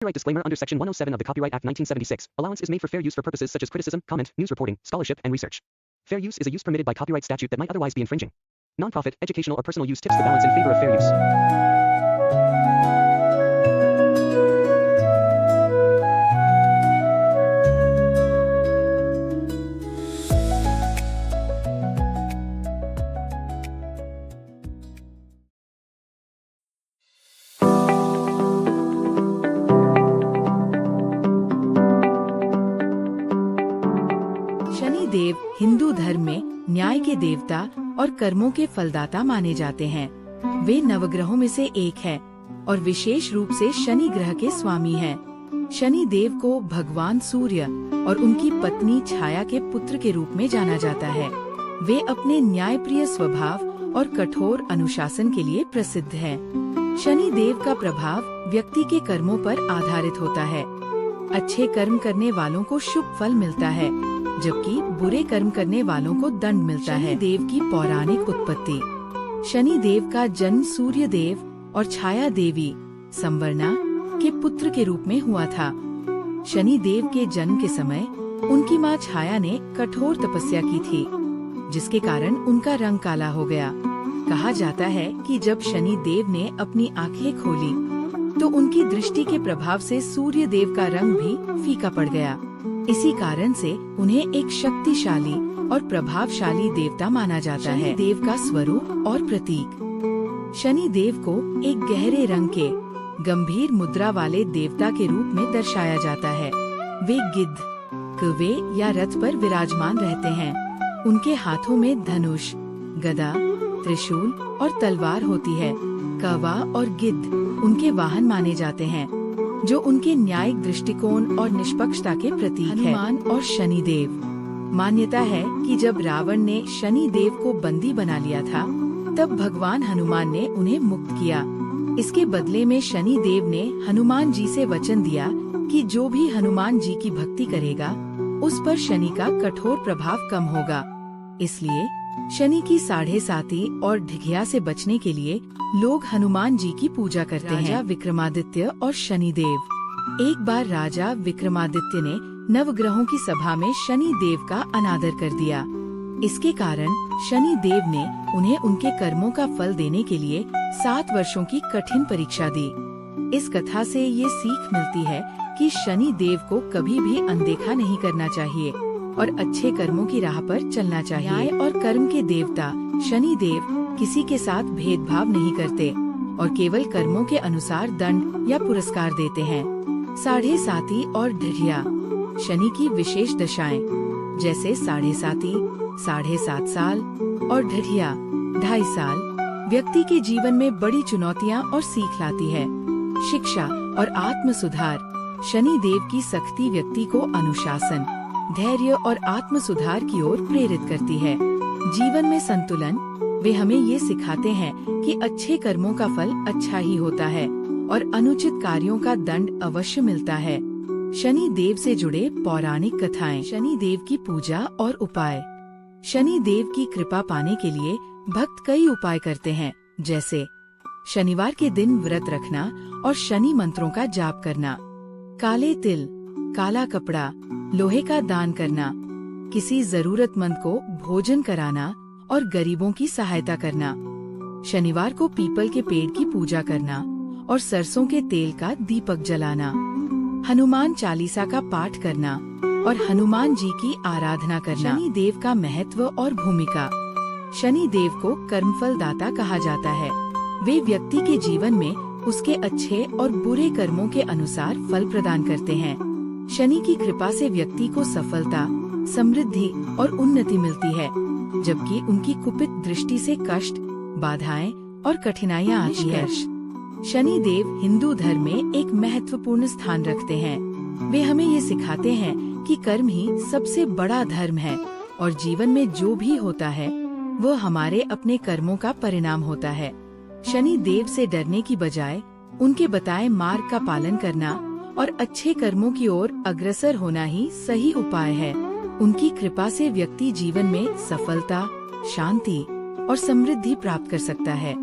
Copyright disclaimer under Section 107 of the Copyright Act 1976. Allowance is made for fair use for purposes such as criticism, comment, news reporting, scholarship, and research. Fair use is a use permitted by copyright statute that might otherwise be infringing. Nonprofit, educational, or personal use tips the balance in favor of fair use. Shani Dev Hindu धर्म में न्याय के देवता और कर्मों के फलदाता माने जाते हैं। वे नवग्रहों में से एक है और विशेष रूप से शनि ग्रह के स्वामी हैं। शनि देव को भगवान सूर्य और उनकी पत्नी छाया के पुत्र के रूप में जाना जाता है। वे अपने न्यायप्रिय स्वभाव और कठोर अनुशासन के लिए प्रसिद्ध हैं। शनि देव का प्रभाव व्यक्ति के कर्मों पर आधारित होता है। अच्छे कर्म करने वालों को शुभ फल मिलता है, जबकि बुरे कर्म करने वालों को दंड मिलता है। शनि देव की पौराणिक उत्पत्ति। शनि देव का जन्म सूर्य देव और छाया देवी संवर्णा के पुत्र के रूप में हुआ था। शनि देव के जन्म के समय उनकी मां छाया ने कठोर तपस्या की थी, जिसके कारण उनका रंग काला हो गया। कहा जाता है कि जब शनि देव ने अपनी आंखें खोली तो उनकी दृष्टि के प्रभाव से सूर्य देव का रंग भी फीका पड़ गया। इसी कारण से उन्हें एक शक्तिशाली और प्रभावशाली देवता माना जाता है। देव का स्वरूप और प्रतीक। शनि देव को एक गहरे रंग के गंभीर मुद्रा वाले देवता के रूप में दर्शाया जाता है। वे गिद्ध, कौवे या रथ पर विराजमान रहते हैं। उनके हाथों में धनुष, गदा, त्रिशूल और तलवार होती है। कौवा और गिद्ध उनके वाहन माने जाते हैं, जो उनके न्यायिक दृष्टिकोण और निष्पक्षता के प्रतीक है। हनुमान और शनि देव। मान्यता है कि जब रावण ने शनि देव को बंदी बना लिया था, तब भगवान हनुमान ने उन्हें मुक्त किया। इसके बदले में शनि देव ने हनुमान जी से वचन दिया कि जो भी हनुमान जी की भक्ति करेगा, उस पर शनि का कठोर प्रभाव कम होगा। इसलिए शनि की 7.5 और ढिघिया से बचने के लिए लोग हनुमान जी की पूजा करते हैं। राजा विक्रमादित्य और शनि देव। एक बार राजा विक्रमादित्य ने नवग्रहों की सभा में शनि देव का अनादर कर दिया। इसके कारण शनि देव ने उन्हें उनके कर्मों का फल देने के लिए 7 वर्षों की कठिन परीक्षा दी। इस कथा से ये सीख मिलती है कि शनि देव को कभी भी अनदेखा नहीं करना चाहिए और अच्छे कर्मों की राह पर चलना चाहिए। न्याय और कर्म के देवता शनि देव किसी के साथ भेदभाव नहीं करते और केवल कर्मों के अनुसार दंड या पुरस्कार देते हैं। 7.5 और ढिघिया शनि की विशेष दशाएं, जैसे 7.5, 7.5 साल और ढिघिया 2.5 साल, व्यक्ति के जीवन में बड़ी चुनौतियां और सीख लाती है। शिक्षा और आत्म सुधार। शनि देव की सख्ती व्यक्ति को अनुशासन, धैर्य और आत्म सुधार की ओर प्रेरित करती है। जीवन में संतुलन। वे हमें ये सिखाते हैं कि अच्छे कर्मों का फल अच्छा ही होता है और अनुचित कार्यों का दंड अवश्य मिलता है। शनि देव से जुड़े पौराणिक कथाएं। शनि देव की पूजा और उपाय। शनि देव की कृपा पाने के लिए भक्त कई उपाय करते हैं, जैसे शनिवार के दिन व्रत रखना और शनि मंत्रों का जाप करना, काले तिल, काला कपड़ा, लोहे का दान करना, किसी जरूरतमंद को भोजन कराना और गरीबों की सहायता करना, शनिवार को पीपल के पेड़ की पूजा करना और सरसों के तेल का दीपक जलाना, हनुमान चालीसा का पाठ करना और हनुमान जी की आराधना करना। शनि देव का महत्व और भूमिका। शनि देव को कर्मफल दाता कहा जाता है। वे व्यक्ति के जीवन में उसके अच्छे और बुरे कर्मों के अनुसार फल प्रदान करते हैं। शनि की कृपा से व्यक्ति को सफलता, समृद्धि और उन्नति मिलती है, जबकि उनकी कुपित दृष्टि से कष्ट, बाधाएं और कठिनाइयां आती है। शनि देव हिंदू धर्म में एक महत्वपूर्ण स्थान रखते हैं। वे हमें ये सिखाते हैं कि कर्म ही सबसे बड़ा धर्म है और जीवन में जो भी होता है वो हमारे अपने कर्मों का परिणाम होता है। शनि देव से डरने की बजाय उनके बताए मार्ग का पालन करना और अच्छे कर्मों की ओर अग्रसर होना ही सही उपाय है। उनकी कृपा से व्यक्ति जीवन में सफलता, शांति और समृद्धि प्राप्त कर सकता है।